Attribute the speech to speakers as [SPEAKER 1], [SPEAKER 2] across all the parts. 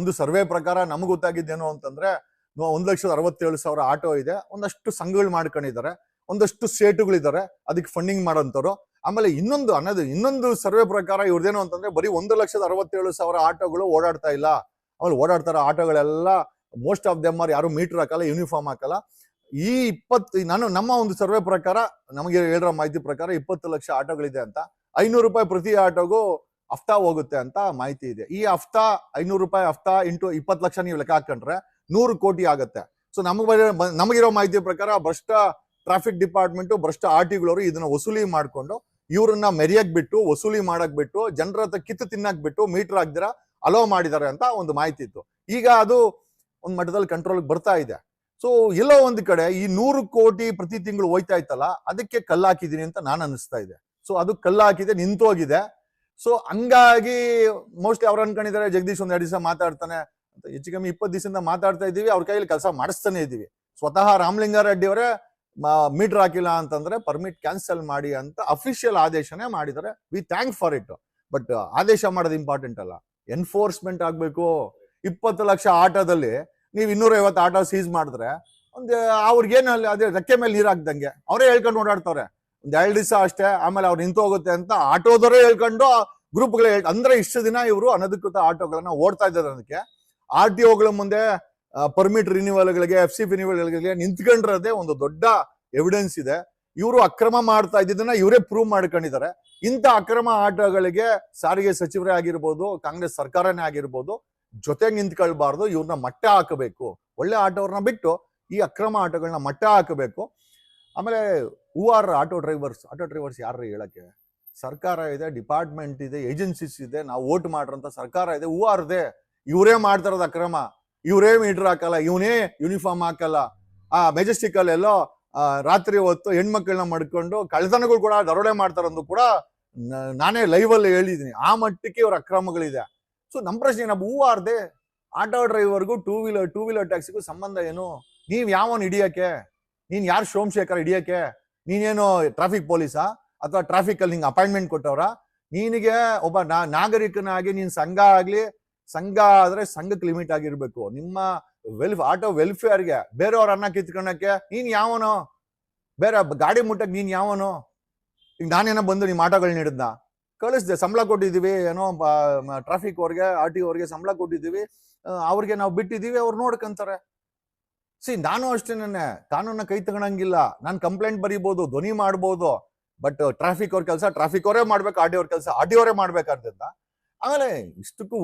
[SPEAKER 1] ಒಂದು ಸರ್ವೆ ಪ್ರಕಾರ ನಮ್ಗೆ ಗೊತ್ತಾಗಿದ್ದೇನು ಅಂತಂದ್ರೆ 1,67,000 ಆಟೋ ಇದೆ, ಒಂದಷ್ಟು ಸಂಘಗಳು ಮಾಡ್ಕೊಂಡಿದ್ದಾರೆ, ಒಂದಷ್ಟು ಸ್ಟೇಟುಗಳಿದ್ದಾರೆ ಅದಕ್ಕೆ ಫಂಡಿಂಗ್ ಮಾಡೋಂಥವ್ರು. ಆಮೇಲೆ ಇನ್ನೊಂದು ಸರ್ವೆ ಪ್ರಕಾರ ಇವ್ರದೇನು ಅಂತಂದ್ರೆ ಬರೀ 1,67,000 ಆಟೋಗಳು ಓಡಾಡ್ತಾ ಇಲ್ಲ. ಆಮೇಲೆ ಓಡಾಡ್ತಾರ ಆಟೋಗಳೆಲ್ಲ ಮೋಸ್ಟ್ ಆಫ್ ದೆಮ್ ಯಾರು ಮೀಟರ್ ಹಾಕಲ್ಲ, ಯೂನಿಫಾರ್ಮ್ ಹಾಕಲ್ಲ. ಈ ನಮ್ಮ ಒಂದು ಸರ್ವೆ ಪ್ರಕಾರ ನಮಗೆ ಹೇಳಿರೋ ಮಾಹಿತಿ ಪ್ರಕಾರ 20 ಲಕ್ಷ ಆಟೋಗಳಿದೆ ಅಂತ. 500 ರೂಪಾಯಿ ಪ್ರತಿ ಆಟೋಗೂ ಹಫ್ತಾ ಹೋಗುತ್ತೆ ಅಂತ ಮಾಹಿತಿ ಇದೆ. ಈ ಹಫ್ತಾ 500 ರೂಪಾಯಿ ಹಫ್ತಾ ಇಂಟು 20 ಲಕ್ಷ ನೀವು ಲೆಕ್ಕ ಹಾಕೊಂಡ್ರೆ 100 ಕೋಟಿ ಆಗುತ್ತೆ. ಸೊ ನಮಗಿರೋ ಮಾಹಿತಿ ಪ್ರಕಾರ ಭ್ರಷ್ಟ ಟ್ರಾಫಿಕ್ ಡಿಪಾರ್ಟ್ಮೆಂಟ್, ಭ್ರಷ್ಟ ಆರ್ಟಿಗಳವರು ಇದನ್ನ ವಸೂಲಿ ಮಾಡ್ಕೊಂಡು ಇವ್ರನ್ನ ಮೆರಿಯಕ್ ಬಿಟ್ಟು, ವಸೂಲಿ ಮಾಡಕ್ ಬಿಟ್ಟು, ಜನರ ಹತ್ರ ಕಿತ್ತು ತಿನ್ನಕ್ ಬಿಟ್ಟು ಮೀಟರ್ ಹಾಕ್ದಿರ ಅಲೋ ಮಾಡಿದ್ದಾರೆ ಅಂತ ಒಂದು ಮಾಹಿತಿ ಇತ್ತು. ಈಗ ಅದು ಒಂದ್ ಮಟ್ಟದಲ್ಲಿ ಕಂಟ್ರೋಲ್ ಬರ್ತಾ ಇದೆ. ಸೊ ಎಲ್ಲೋ ಒಂದ್ ಕಡೆ ಈ 100 ಕೋಟಿ ಪ್ರತಿ ತಿಂಗಳು ಹೋಯ್ತಾ ಇತ್ತಲ್ಲ, ಅದಕ್ಕೆ ಕಲ್ಲು ಹಾಕಿದೀನಿ ಅಂತ ನಾನು ಅನಿಸ್ತಾ ಇದೆ. ಸೊ ಅದು ಕಲ್ಲು ಹಾಕಿದೆ, ನಿಂತೋಗಿದೆ. ಸೊ ಹಂಗಾಗಿ ಮೋಸ್ಟ್ಲಿ ಅವ್ರು ಅನ್ಕೊಂಡಿದ್ದಾರೆ ಜಗದೀಶ್ ಒಂದ್ 2 ದಿವಸ ಮಾತಾಡ್ತಾನೆ ಅಂತ. ಹೆಚ್ಚು ಕಮ್ಮಿ 20 ದಿವಸದಿಂದ ಮಾತಾಡ್ತಾ ಇದೀವಿ, ಅವ್ರ ಕೈಯಲ್ಲಿ ಕೆಲಸ ಮಾಡಿಸ್ತಾನೆ ಇದೀವಿ. ಸ್ವತಃ ರಾಮಲಿಂಗಾರೆಡ್ಡಿ ಅವರೇ ಮೀಟರ್ ಹಾಕಿಲ್ಲ ಅಂತಂದ್ರೆ ಪರ್ಮಿಟ್ ಕ್ಯಾನ್ಸಲ್ ಮಾಡಿ ಅಂತ ಅಫಿಷಿಯಲ್ ಆದೇಶನೇ ಮಾಡಿದ್ದಾರೆ. We thank for it. But ಆದೇಶ ಮಾಡೋದು ಇಂಪಾರ್ಟೆಂಟ್ ಅಲ್ಲ, ಎನ್ಫೋರ್ಸ್ಮೆಂಟ್ ಆಗ್ಬೇಕು. 20 ಲಕ್ಷ ಆಟೋದಲ್ಲಿ ನೀವು 250 ಆಟೋ ಸೀಸ್ ಮಾಡಿದ್ರೆ ಅವ್ರಿಗೇನು ಅದೇ ರೆಕ್ಕೆ ಮೇಲೆ ನೀರ್ ಹಾಕ್ದಂಗೆ ಅವರೇ ಹೇಳ್ಕೊಂಡು ಓಡಾಡ್ತಾರೆ. 2 ದಿವಸ ಅಷ್ಟೇ, ಆಮೇಲೆ ಅವ್ರು ನಿಂತು ಹೋಗುತ್ತೆ ಅಂತ ಆಟೋದವರೇ ಹೇಳ್ಕೊಂಡು ಗ್ರೂಪ್ಗಳೇ ಅಂದ್ರೆ ಇಷ್ಟು ದಿನ ಇವರು ಅನಧಿಕೃತ ಆಟೋಗಳನ್ನ ಓಡ್ತಾ ಇದ್ದಾರೆ. ಅದಕ್ಕೆ RTOಗಳ ಮುಂದೆ ಪರ್ಮಿಟ್ ರಿನ್ಯೂವಲ್ಗಳಿಗೆ, FC ರಿನ್ಯೂವಲ್ಗಳಿಗೆ ನಿಂತ್ಕೊಂಡಿರೋದೇ ಒಂದು ದೊಡ್ಡ ಎವಿಡೆನ್ಸ್ ಇದೆ. ಇವರು ಅಕ್ರಮ ಮಾಡ್ತಾ ಇದ್ದದನ್ನ ಇವರೇ ಪ್ರೂವ್ ಮಾಡ್ಕೊಂಡಿದ್ದಾರೆ. ಇಂಥ ಅಕ್ರಮ ಆಟೋಗಳಿಗೆ ಸಾರಿಗೆ ಸಚಿವರೇ ಆಗಿರ್ಬೋದು, ಕಾಂಗ್ರೆಸ್ ಸರ್ಕಾರನೇ ಆಗಿರ್ಬೋದು, ಜೊತೆಗೆ ನಿಂತ್ಕೊಳ್ಬಾರ್ದು. ಇವ್ರನ್ನ ಮಟ್ಟ ಹಾಕಬೇಕು. ಒಳ್ಳೆ ಆಟೋರ್ನ ಬಿಟ್ಟು ಈ ಅಕ್ರಮ ಆಟೋಗಳನ್ನ ಮಟ್ಟ ಹಾಕಬೇಕು. ಆಮೇಲೆ ಆಟೋ ಡ್ರೈವರ್ಸ್ ಯಾರು ಹೇಳಕ್ಕೆ? ಸರ್ಕಾರ ಇದೆ, ಡಿಪಾರ್ಟ್ಮೆಂಟ್ ಇದೆ, ಏಜೆನ್ಸೀಸ್ ಇದೆ, ನಾವು ವೋಟ್ ಮಾಡ್ರಂತ ಸರ್ಕಾರ ಇದೆ. ಇದೆ ಇವರೇ ಮಾಡ್ತಾರದ ಅಕ್ರಮ. ಇವರೇ ಮೀಟರ್ ಹಾಕಲ್ಲ, ಇವನೇ ಯೂನಿಫಾರ್ಮ್ ಹಾಕಲ್ಲ. ಮೆಜೆಸ್ಟಿಕ್ ಅಲ್ಲೆಲ್ಲೋ ರಾತ್ರಿ ಹೊತ್ತು ಹೆಣ್ಮಕ್ಳನ್ನ ಮಡ್ಕೊಂಡು ಕಳ್ತನಗಳು ಕೂಡ ದರೋಡೆ ಮಾಡ್ತಾರಂದು ಕೂಡ ನಾನೇ ಲೈವ್ ಅಲ್ಲಿ ಹೇಳಿದೀನಿ. ಆ ಮಟ್ಟಕ್ಕೆ ಇವ್ರ ಅಕ್ರಮಗಳಿದೆ. ಸೊ ನಮ್ ಪ್ರಶ್ನೆ ಏನಪ್ಪ, ಆರ್ದೆ ಆಟೋ ಡ್ರೈವರ್ಗೂ ಟೂ ವೀಲರ್ ಟ್ಯಾಕ್ಸಿಗೂ ಸಂಬಂಧ ಏನು? ನೀವ್ ಯಾವನ್ ಹಿಡಿಯಕ್ಕೆ? ನೀನ್ ಯಾರು ಸೋಮಶೇಖರ್ ಹಿಡಿಯಕ್ಕೆ? ನೀನೇನು ಟ್ರಾಫಿಕ್ ಪೊಲೀಸಾ ಅಥವಾ ಟ್ರಾಫಿಕ್ ಅಲ್ಲಿ ನಿಂಗೆ ಅಪಾಯಿಂಟ್ಮೆಂಟ್ ಕೊಟ್ಟವ್ರ? ನಿನಗೆ ಒಬ್ಬ ನಾಗರಿಕನಾಗಿ ನೀನ್ ಸಂಘ ಆದ್ರೆ ಸಂಘಕ್ಕೆ ಲಿಮಿಟ್ ಆಗಿರ್ಬೇಕು. ನಿಮ್ಮ ಆಟೋ ವೆಲ್ಫೇರ್ಗೆ ಬೇರೆಯವ್ರ ಅನ್ನ ಕಿತ್ಕೊಳಕ್ಕೆ ನೀನ್ ಯಾವನೋ? ಬೇರೆ ಗಾಡಿ ಮುಟ್ಟಕ್ ನೀನ್ ಯಾವನೋ? ಈಗ ನಾನೇನೋ ಬಂದು ನಿಮ್ ಆಟೋಗಳನ್ನ ಹಿಡಿದ್ನ ಕಳಿಸ್ದೆ, ಸಂಬಳ ಕೊಟ್ಟಿದೀವಿ, ಏನೋ ಟ್ರಾಫಿಕ್ ಅವ್ರಿಗೆ RTO ಅವ್ರಿಗೆ ಸಂಬಳ ಕೊಟ್ಟಿದೀವಿ, ಅವ್ರಿಗೆ ನಾವು ಬಿಟ್ಟಿದೀವಿ, ಅವ್ರು ನೋಡ್ಕಂತಾರೆ. ನಾನು ಅಷ್ಟೇನೆ, ಕಾನೂನ ಕೈ ತಗೊಳಂಗಿಲ್ಲ. ನಾನು ಕಂಪ್ಲೇಂಟ್ ಬರೀಬಹುದು, ಧ್ವನಿ ಮಾಡ್ಬೋದು, ಬಟ್ ಟ್ರಾಫಿಕ್ ಅವ್ರ ಕೆಲಸ ಟ್ರಾಫಿಕ್ ಅವರೇ ಮಾಡ್ಬೇಕು, RTO ಅವ್ರ ಕೆಲಸ RTO ಅವರೇ ಮಾಡ್ಬೇಕಾದ್ರಿಂದ. ಆಮೇಲೆ ಇಷ್ಟಕ್ಕೂ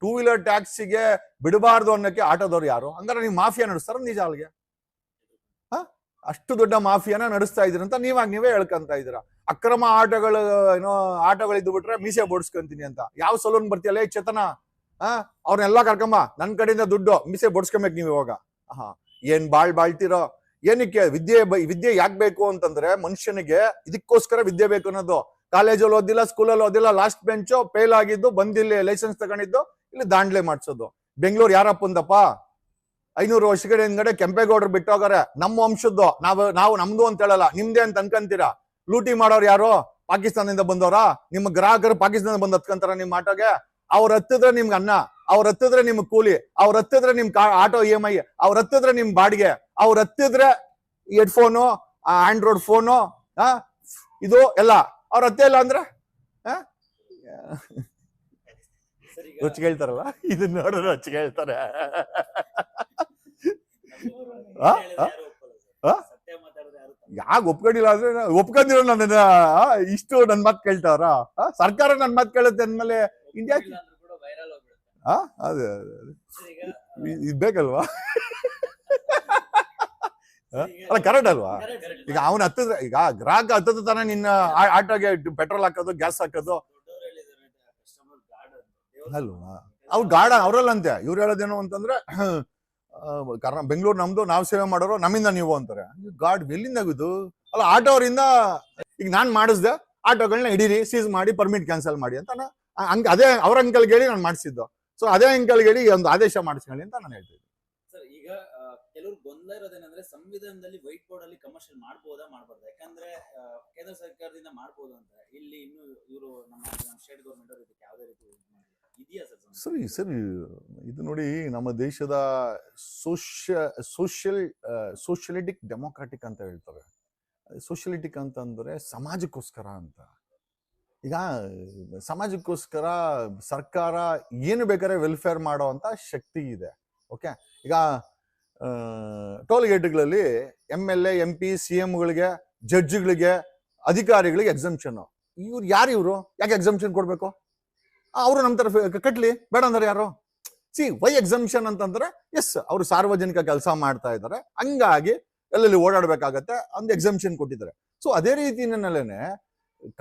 [SPEAKER 1] ಟೂ ವೀಲರ್ ಟ್ಯಾಕ್ಸಿಗೆ ಬಿಡಬಾರ್ದು ಅನ್ನಕ್ಕೆ ಆಟೋದವ್ರು ಯಾರು? ಹಂಗಾರೆ ನೀವು ಮಾಫಿಯಾ ನಡೆಸ್ತಾರ ನಿಜ ಅಲ್ಲಿಗೆ? ಅಷ್ಟು ದೊಡ್ಡ ಮಾಫಿಯಾನ ನಡೆಸ್ತಾ ಇದ್ರಂತ ನೀವೇ ಹೇಳ್ಕೊಂತ ಇದ್ದೀರಾ. ಅಕ್ರಮ ಆಟೋಗಳಿದ್ದು ಬಿಟ್ರೆ ಮೀಸೆ ಬೋಡ್ಸ್ಕೊಂತೀನಿ ಅಂತ. ಯಾವ ಸಲೂನ್ ಬರ್ತೀಯಲ್ಲ ಚೇತನ, ಅವ್ರನ್ನೆಲ್ಲ ಕರ್ಕೊಂಬ, ನನ್ ಕಡೆಯಿಂದ ದುಡ್ಡು ಮೀಸೆ ಬೋಡ್ಸ್ಕೊಬೇಕು ನೀವು ಇವಾಗ. ಏನ್ ಬಾಳ್ತಿರೋ? ಏನಕ್ಕೆ ವಿದ್ಯೆ ಯಾಕೆ ಬೇಕು ಅಂತಂದ್ರೆ ಮನುಷ್ಯನಿಗೆ ಇದಕ್ಕೋಸ್ಕರ ವಿದ್ಯೆ ಬೇಕು ಅನ್ನೋದು. ಕಾಲೇಜಲ್ಲಿ ಓದಿಲ್ಲ, ಸ್ಕೂಲಲ್ಲಿ ಓದಿಲ್ಲ, ಲಾಸ್ಟ್ ಬೆಂಚು, ಫೇಲ್ ಆಗಿದ್ದು, ಬಂದಿಲ್ಲಿ ಲೈಸೆನ್ಸ್ ತಗೊಂಡಿದ್ದು, ಇಲ್ಲಿ ದಾಂಡ್ಲೆ ಮಾಡ್ಸೋದು. ಬೆಂಗಳೂರು ಯಾರಪ್ಪಂದಪ್ಪ? 500 ವರ್ಷಗಳ ಹಿಂದ್ಗಡೆ ಕೆಂಪೇಗೌಡರು ಬಿಟ್ಟೋಗಾರೆ. ನಮ್ಮ ವಂಶದ್ದು, ನಾವು ನಮ್ದು ಅಂತ ಹೇಳಲ್ಲ, ನಿಮ್ದೇ ಅಂತ ಅನ್ಕಂತೀರಾ. ಲೂಟಿ ಮಾಡೋರು ಯಾರು? ಪಾಕಿಸ್ತಾನದಿಂದ ಬಂದವ್ರ? ನಿಮ್ಮ ಗ್ರಾಹಕರು ಪಾಕಿಸ್ತಾನದಿಂದ ಬಂದ್ ಹತ್ಕೊಂತಾರ ನಿಮ್ಮ ಆಟೋಗೆ? ಅವ್ರ ಹತ್ತಿದ್ರೆ ನಿಮ್ಗೆ ಅನ್ನ, ಅವ್ರ ಹತ್ತಿದ್ರೆ ನಿಮ್ ಕೂಲಿ, ಅವ್ರ ಹತ್ತಿದ್ರೆ ನಿಮ್ ಆಟೋ EMI, ಅವ್ರ ಹತ್ತಿದ್ರೆ ನಿಮ್ ಬಾಡಿಗೆ, ಅವ್ರ ಹತ್ತಿದ್ರೆ ಹೆಡ್ಫೋನು, ಆಂಡ್ರಾಯ್ಡ್ ಫೋನು, ಇದು ಎಲ್ಲ ಅವ್ರ ಹತ್ತೆ ಇಲ್ಲ ಅಂದ್ರೆ ರೊಚ್ಚಿಗೆ ಹೇಳ್ತಾರಲ್ಲ, ಇದನ್ನ ನೋಡಿದ್ರೆ ರೊಚ್ಚಿಗೆ ಹೇಳ್ತಾರೆ. ಯಾಕೆ ಒಪ್ಕೊಂಡಿಲ್ಲ ಅಂದ್ರೆ ಒಪ್ಕೊಂಡಿರೋ ನನ್ನ ಇಷ್ಟು ನನ್ ಮಾತು ಕೇಳ್ತಾವ್ರ? ಸರ್ಕಾರ ನನ್ ಮಾತು ಕೇಳುತ್ತೆ ಅಂದ್ಮೇಲೆ ಇಂಡಿಯಾ ಅದೇ ಇದ್ ಬೇಕಲ್ವಾ? ಅಲ್ಲ ಕರೆಕ್ಟ್ ಅಲ್ವಾ? ಈಗ ಅವನ ಹತ್ತಿದ್ರೆ, ಈಗ ಗ್ರಾಹಕ ಹತ್ತದ ತಾನೆ ನಿನ್ನ ಆಟೋಗೆ ಪೆಟ್ರೋಲ್ ಹಾಕೋದು, ಗ್ಯಾಸ್ ಹಾಕೋದು ಅಲ್ವಾ? ಅವ್ರು ಗಾಡ ಅವ್ರಲ್ಲಂತೆ. ಇವ್ರು ಹೇಳೋದೇನು ಅಂತಂದ್ರೆ ಬೆಂಗಳೂರು ನಮ್ದು, ನಾವ್ ಸೇವೆ ಮಾಡೋರು, ನಮ್ಮಿಂದ ನೀವು ಅಂತಾರೆ. ಗಾಡ್ ಎಲ್ಲಿಂದ ಆಗುದು? ಅಲ್ಲ ಆಟೋ ಅವರಿಂದ ಈಗ ನಾನ್ ಮಾಡಿಸ್ದೆ, ಆಟೋಗಳನ್ನ ಹಿಡೀರಿ, ಸೀಸ್ ಮಾಡಿ, ಪರ್ಮಿಟ್ ಕ್ಯಾನ್ಸಲ್ ಮಾಡಿ ಅಂತ ಅದೇ ಅವ್ರ ಅಂಕಲ್ ಹೇಳಿ ನಾನು ಮಾಡಿಸಿದ್ದು. ಸೊ ಅದೇ ಅಂಕಲ್ ಹೇಳಿ ಒಂದು ಆದೇಶ ಮಾಡಿಸ್ಕೊಳ್ಳಿ ಅಂತ ನಾನು ಹೇಳ್ತಿದ್ದೆ.
[SPEAKER 2] ಸರ್, ಈಗ ಕೆಲವರು ಗೊಂದಲ ಇರೋದೇನಂದ್ರೆ ಸಂವಿಧಾನದಲ್ಲಿ ವೈಟ್ ಬೋರ್ಡ್ ಅಲ್ಲಿ ಕಮರ್ಷಿಯಲ್ ಮಾಡಬಹುದಾ ಮಾಡಬಾರ್ದು? ಯಾಕಂದ್ರೆ ಕೇಂದ್ರ ಸರ್ಕಾರದಿಂದ ಮಾಡಬಹುದು ಅಂತ, ಇಲ್ಲಿ ಇನ್ನು ಇವರು ನಮ್ಮ ಸ್ಟೇಟ್ ಗೌರ್ಮೆಂಟ್ ಅವರು ಇದಕ್ಕೆ ಯಾವುದೇ ರೀತಿ ಇದೆಯಾ ಸರ್?
[SPEAKER 1] ಸರಿ ಸರಿ, ಇದು ನೋಡಿ, ನಮ್ಮ ದೇಶದ ಸೋಷಿಯಲಿಟಿಕ್ ಡೆಮೋಕ್ರಾಟಿಕ್ ಅಂತ ಹೇಳ್ತಾರೆ. ಸೋಷಿಯಲಿಟಿಕ್ ಅಂತಂದ್ರೆ ಸಮಾಜಕ್ಕೋಸ್ಕರ ಅಂತ. ಈಗ ಸಮಾಜಕ್ಕೋಸ್ಕರ ಸರ್ಕಾರ ಏನು ಬೇಕಾದ್ರೆ ವೆಲ್ಫೇರ್ ಮಾಡೋ ಅಂತ ಶಕ್ತಿ ಇದೆ. ಓಕೆ, ಈಗ ಟೋಲ್ ಗೇಟ್ಗಳಲ್ಲಿ MLA MP CMಗಳಿಗೆ ಜಡ್ಜ್ಗಳಿಗೆ ಅಧಿಕಾರಿಗಳಿಗೆ ಎಕ್ಸಂಪ್ಷನ್. ಇವ್ರು ಯಾರು? ಇವರು ಯಾಕೆ ಎಕ್ಸಂಪ್ಷನ್ ಕೊಡ್ಬೇಕು? ಅವರು ನಮ್ಮ ತರ ಕಟ್ಲಿ, ಬೇಡ ಅಂದ್ರೆ ಯಾರು? ವೈ ಎಕ್ಸಂಪ್ಷನ್ ಅಂತಂದ್ರೆ ಎಸ್, ಅವರು ಸಾರ್ವಜನಿಕ ಕೆಲಸ ಮಾಡ್ತಾ ಇದ್ದಾರೆ, ಹಂಗಾಗಿ ಎಲ್ಲೆಲ್ಲಿ ಓಡಾಡ್ಬೇಕಾಗತ್ತೆ, ಒಂದು ಎಕ್ಸಂಪ್ಷನ್ ಕೊಟ್ಟಿದ್ದಾರೆ. ಸೊ ಅದೇ ರೀತಿಯಲ್ಲೇನೆ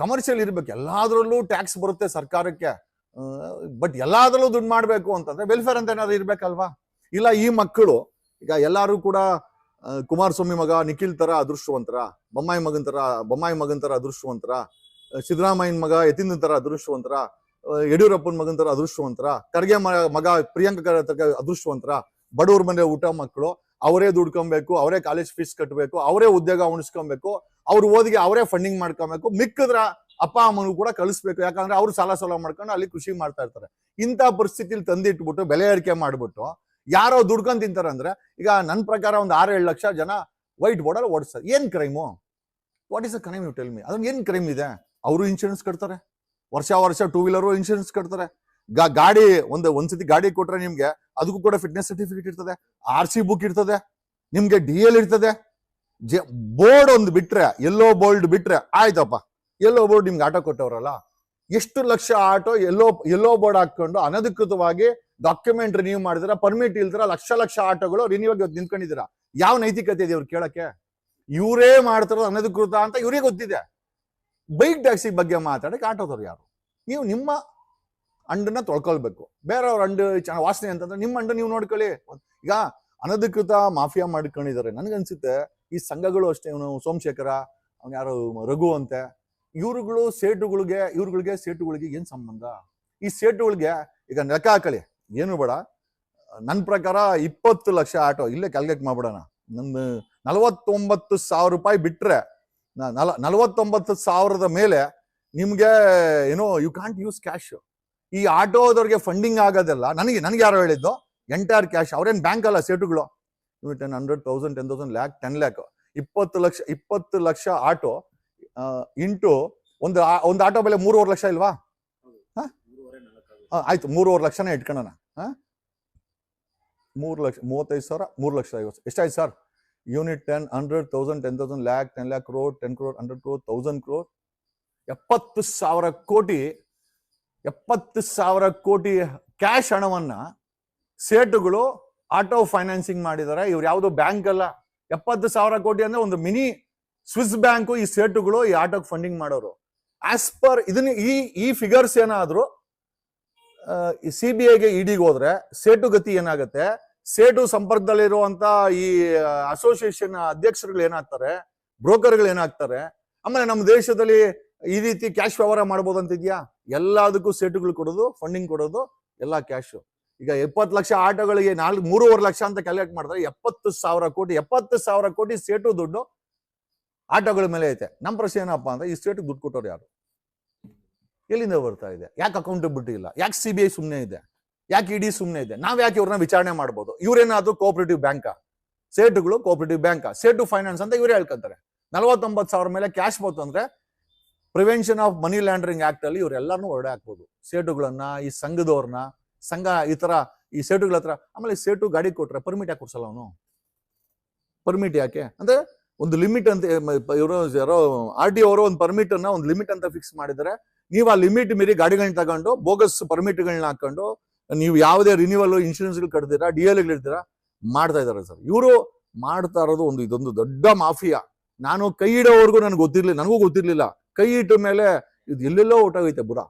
[SPEAKER 1] ಕಮರ್ಷಿಯಲ್ ಇರ್ಬೇಕು, ಎಲ್ಲಾದ್ರಲ್ಲೂ ಟ್ಯಾಕ್ಸ್ ಬರುತ್ತೆ ಸರ್ಕಾರಕ್ಕೆ, ಬಟ್ ಎಲ್ಲಾದ್ರಲ್ಲೂ ದುಡ್ಡು ಮಾಡ್ಬೇಕು ಅಂತಂದ್ರೆ ವೆಲ್ಫೇರ್ ಅಂತ ಏನಾದ್ರು ಇರ್ಬೇಕಲ್ವಾ? ಇಲ್ಲ ಈ ಮಕ್ಕಳು ಈಗ ಎಲ್ಲಾರು ಕೂಡ ಕುಮಾರಸ್ವಾಮಿ ಮಗ ನಿಖಿಲ್ ತರ ಅದೃಷ್ಟವಂತರ, ಬೊಮ್ಮಾಯಿ ಮಗನ್ ತರ ಅದೃಷ್ಟವಂತರ, ಸಿದ್ದರಾಮಯ್ಯನ ಮಗ ಯತೀಂದ್ರ ತರ ಅದೃಷ್ಟವಂತರ, ಯಡಿಯೂರಪ್ಪನ ಮಗನ್ ತರ ಅದೃಷ್ಟವಂತರ, ಖರ್ಗೆ ಮಗ ಪ್ರಿಯಾಂಕ ಅದೃಷ್ಟವಂತರ, ಬಡವ್ರ ಮನೆ ಊಟ ಮಕ್ಕಳು, ಅವರೇ ದುಡ್ಕೊಬೇಕು, ಅವರೇ ಕಾಲೇಜ್ ಫೀಸ್ ಕಟ್ಟಬೇಕು, ಅವರೇ ಉದ್ಯೋಗ ಉಣಿಸ್ಕೊಬೇಕು, ಅವ್ರ ಓದಿಗೆ ಅವರೇ ಫಂಡಿಂಗ್ ಮಾಡ್ಕೊಬೇಕು, ಮಿಕ್ಕದ್ರ ಅಪ್ಪ ಅಮ್ಮನೂ ಕೂಡ ಕಳಿಸ್ಬೇಕು, ಯಾಕಂದ್ರೆ ಅವ್ರು ಸಾಲ ಮಾಡ್ಕೊಂಡು ಅಲ್ಲಿ ಕೃಷಿ ಮಾಡ್ತಾ ಇರ್ತಾರೆ. ಇಂಥ ಪರಿಸ್ಥಿತಿಲಿ ತಂದಿಟ್ಬಿಟ್ಟು ಬೆಲೆ ಏರಿಕೆ ಮಾಡ್ಬಿಟ್ಟು ಯಾರೋ ದುಡ್ಕೊಂಡ್ ತಿಂತಾರೆ ಅಂದ್ರೆ, ಈಗ ನನ್ನ ಪ್ರಕಾರ ಒಂದು 6-7 ಲಕ್ಷ ಜನ ವೈಟ್ ಬೋರ್ಡಲ್ಲಿ ಓಡಿಸ್ತಾರೆ. ಏನ್ crime? What is a crime? You tell me. ಅದನ್ನ ಏನ್ ಕ್ರೈಮ್ ಇದೆ? ಅವರು ಇನ್ಶೂರೆನ್ಸ್ ಕಟ್ತಾರೆ, ವರ್ಷ 2 ವೀಲರ್ ಇನ್ಶೂರೆನ್ಸ್ ಕಟ್ತಾರೆ. ಗಾಡಿ ಒಂದ್ಸತಿ ಗಾಡಿ ಕೊಟ್ರೆ ನಿಮ್ಗೆ ಅದಕ್ಕೂ ಕೂಡ ಫಿಟ್ನೆಸ್ ಸರ್ಟಿಫಿಕೇಟ್ ಇರ್ತದೆ, RC ಬುಕ್ ಇರ್ತದೆ, ನಿಮ್ಗೆ DL ಇರ್ತದೆ. ಬೋರ್ಡ್ ಒಂದು ಬಿಟ್ರೆ, ಎಲ್ಲೋ ಬೋರ್ಡ್ ಬಿಟ್ರೆ ಆಯ್ತಪ್ಪ, ಎಲ್ಲೋ ಬೋರ್ಡ್ ನಿಮ್ಗೆ ಆಟೋ ಕೊಟ್ಟವ್ರಲ್ಲ, ಎಷ್ಟು ಲಕ್ಷ ಆಟೋ ಎಲ್ಲೋ ಬೋರ್ಡ್ ಹಾಕೊಂಡು ಅನಧಿಕೃತವಾಗಿ ಡಾಕ್ಯುಮೆಂಟ್ ರಿನ್ಯೂ ಮಾಡಿದಿರ, ಪರ್ಮಿಟ್ ಇಲ್ದಿರ ಲಕ್ಷ ಆಟೋಗಳು ರಿನ್ಯೂ ಆಗಿ ನಿಂತ್ಕೊಂಡಿದ್ದೀರಾ. ಯಾವ ನೈತಿಕತೆ ಇದೆ ಇವ್ರು ಕೇಳಕ್ಕೆ? ಇವರೇ ಮಾಡ್ತಾರೋ ಅನಧಿಕೃತ ಅಂತ ಇವರೇ ಗೊತ್ತಿದೆ. ಬೈಕ್ ಟ್ಯಾಕ್ಸಿ ಬಗ್ಗೆ ಮಾತಾಡಕ್ಕೆ ಆಟೋದವ್ರು ಯಾರು? ನೀವು ನಿಮ್ಮ ಅಂಡನ್ನ ತೊಳ್ಕೊಳ್ಬೇಕು. ಬೇರೆಯವ್ರ ಅಂಡು ವಾಸನೆ ಅಂತಂದ್ರೆ ನಿಮ್ಮ ಅಂಡು ನೀವು ನೋಡ್ಕೊಳ್ಳಿ. ಈಗ ಅನಧಿಕೃತ ಮಾಫಿಯಾ ಮಾಡ್ಕೊಂಡಿದ್ದಾರೆ. ನನ್ಗನ್ಸುತ್ತೆ ಈ ಸಂಘಗಳು ಅಷ್ಟೇ, ಇವನು ಸೋಮಶೇಖರ, ಅವ್ನು ಯಾರು ರಘು ಅಂತೆ, ಇವ್ರುಗಳಿಗೆ ಸೇಟುಗಳಿಗೆ ಏನ್ ಸಂಬಂಧ? ಈ ಸೇಟುಗಳಿಗೆ ಈಗ ಲೆಕ್ಕ ಹಾಕಳಿ, ಏನು ಬೇಡ, ನನ್ನ ಪ್ರಕಾರ 20 ಲಕ್ಷ ಆಟೋ ಇಲ್ಲೇ ಕ್ಯಾಲ್ಕುಲೇಟ್ ಮಾಡ್ಬಿಡೋಣ. ನಂದು 49,000 ರೂಪಾಯಿ ಬಿಟ್ರೆ 49,000 ಮೇಲೆ ನಿಮ್ಗೆ ಏನೋ ಯು ಕಾಂಟ್ ಯೂಸ್ ಕ್ಯಾಶ್. ಈ ಆಟೋದವ್ರಿಗೆ ಫಂಡಿಂಗ್ ಆಗೋದೆಲ್ಲ ನನಗೆ ಯಾರೋ ಹೇಳಿದ್ದು ಎಂಟೈರ್ ಕ್ಯಾಶ್. ಅವ್ರೇನ್ ಬ್ಯಾಂಕ್ ಅಲ್ಲ ಸೇಟುಗಳು. 10,000, 10,000 lac, 10 lac, 20 lakh auto into ಒಂದು ಆಟೋ ಬೆಲೆ 3.5 ಲಕ್ಷ ಇಲ್ವಾ? ಆಯ್ತು, 3.5 ಲಕ್ಷನೇ ಇಟ್ಕೊಳ್ಳೋಣ. 3 ಲಕ್ಷ 35,000, 3,50,000 ಎಷ್ಟಾಯ್ತು sir? Unit 10, 100, 1,000, 10,000 lac, 10 lac crore, 10 crore, 100 crore, 1,000 crore, 70,000 ಕೋಟಿ. 70,000 ಕೋಟಿ ಕ್ಯಾಶ್ ಹಣವನ್ನ ಸೇಟುಗಳು ಆಟೋ ಫೈನಾನ್ಸಿಂಗ್ ಮಾಡಿದ್ದಾರೆ. ಇವ್ರು ಯಾವ್ದು ಬ್ಯಾಂಕ್ ಅಲ್ಲ. 70,000 ಕೋಟಿ ಅಂದ್ರೆ ಒಂದು ಮಿನಿ ಸ್ವಿಸ್ ಬ್ಯಾಂಕು ಈ ಸೇಟುಗಳು ಈ ಆಟೋಗೆ ಫಂಡಿಂಗ್ ಮಾಡೋರು. ಆಸ್ ಪರ್ ಇದನ್ನ ಈ ಫಿಗರ್ಸ್ ಏನಾದ್ರು CBIಗೆ EDಗೆ ಹೋದ್ರೆ ಸೇಟು ಗತಿ ಏನಾಗುತ್ತೆ? ಸೇಟು ಸಂಪರ್ಕದಲ್ಲಿರುವಂತ ಈ ಅಸೋಸಿಯೇಷನ್ ಅಧ್ಯಕ್ಷರುಗಳು ಏನಾಗ್ತಾರೆ, ಬ್ರೋಕರ್ಗಳು ಏನಾಗ್ತಾರೆ. ಆಮೇಲೆ ನಮ್ಮ ದೇಶದಲ್ಲಿ ಈ ರೀತಿ ಕ್ಯಾಶ್ ವ್ಯವಹಾರ ಮಾಡ್ಬೋದು ಅಂತಿದ್ಯಾ? ಎಲ್ಲದಕ್ಕೂ ಸೇಟುಗಳು ಕೊಡೋದು, ಫಂಡಿಂಗ್ ಕೊಡೋದು, ಎಲ್ಲ ಕ್ಯಾಶ್. ಈಗ 20 ಲಕ್ಷ ಆಟೋಗಳಿಗೆ 3.5 ಲಕ್ಷ ಅಂತ ಕ್ಯಾಲ್ಕುಲೇಟ್ ಮಾಡಿದ್ರೆ 70,000 ಕೋಟಿ. 70,000 ಕೋಟಿ ಸೇಟು ದುಡ್ಡು ಆಟೋಗಳ ಮೇಲೆ ಐತೆ. ನಮ್ಮ ಪ್ರಶ್ನೆ ಏನಪ್ಪಾ ಅಂದ್ರೆ, ಈ ಸೇಟು ದುಡ್ಡು ಕೊಟ್ಟವ್ರು ಯಾರು? ಎಲ್ಲಿಂದ ಬರ್ತಾ ಇದೆ? ಯಾಕೆ ಅಕೌಂಟಬಿಲಿಟಿ ಇಲ್ಲ? ಯಾಕೆ CBI ಸುಮ್ಮನೆ ಇದೆ? ಯಾಕೆ ED ಸುಮ್ಮನೆ ಇದೆ? ನಾವ್ ಯಾಕೆ ಇವ್ರನ್ನ ವಿಚಾರಣೆ ಮಾಡ್ಬೋದು? ಇವ್ರೇನಾದ್ರು ಕೋಆಪರೇಟಿವ್ ಬ್ಯಾಂಕಾ? ಸೇಟುಗಳು ಕೋಆಪರೇಟಿವ್ ಬ್ಯಾಂಕಾ? ಸೇಟು ಫೈನಾನ್ಸ್ ಅಂತ ಇವರೇ ಹೇಳ್ಕೊಂತಾರೆ. 49,000 ಮೇಲೆ ಕ್ಯಾಶ್ ಬಂತು ಅಂದ್ರೆ prevention of money laundering act ಅಲ್ಲಿ ಇವರೆಲ್ಲರನ್ನೂ ಹೊರಡೆ ಹಾಕ್ಬೋದು. ಸೇಟುಗಳನ್ನ, ಈ ಸಂಘದವ್ರನ್ನ, ಈ ತರ ಈ ಸೇಟುಗಳ ಹತ್ರ. ಆಮೇಲೆ ಸೇಟು ಗಾಡಿ ಕೊಟ್ರೆ ಪರ್ಮಿಟ್ ಯಾಕೆ ಕೊಡ್ಸಲ್ಲ ಅವನು? ಪರ್ಮಿಟ್ ಯಾಕೆ ಅಂದ್ರೆ ಒಂದು ಲಿಮಿಟ್ ಅಂತ ಇವರು ಯಾರೋ RTO ಅವರು ಒಂದು ಪರ್ಮಿಟ್ ಅನ್ನ ಒಂದು ಲಿಮಿಟ್ ಅಂತ ಫಿಕ್ಸ್ ಮಾಡಿದರೆ, ನೀವು ಆ ಲಿಮಿಟ್ ಮೀರಿ ಗಾಡಿಗಳನ್ನ ತಗೊಂಡು ಬೋಗಸ್ ಪರ್ಮಿಟ್ಗಳನ್ನ ಹಾಕೊಂಡು ನೀವು ಯಾವುದೇ ರಿನ್ಯೂವಲ್ ಇನ್ಶೂರೆನ್ಸ್ ಕಟ್ತೀರಾ, DL ಇಡ್ತೀರಾ, ಮಾಡ್ತಾ ಇದಾರೆ ಸರ್. ಇವರು ಮಾಡ್ತಾ ಇರೋದು ಇದೊಂದು ದೊಡ್ಡ ಮಾಫಿಯಾ. ನಾನು ಕೈ ಇಡೋವರೆಗೂ ನನಗೂ ಗೊತ್ತಿರ್ಲಿಲ್ಲ. ಕೈ ಇಟ್ಟ ಮೇಲೆ ಇದು ಎಲ್ಲೆಲ್ಲೋ ಹೊಟ್ಟೋಗೈತೆ ಬುಡ.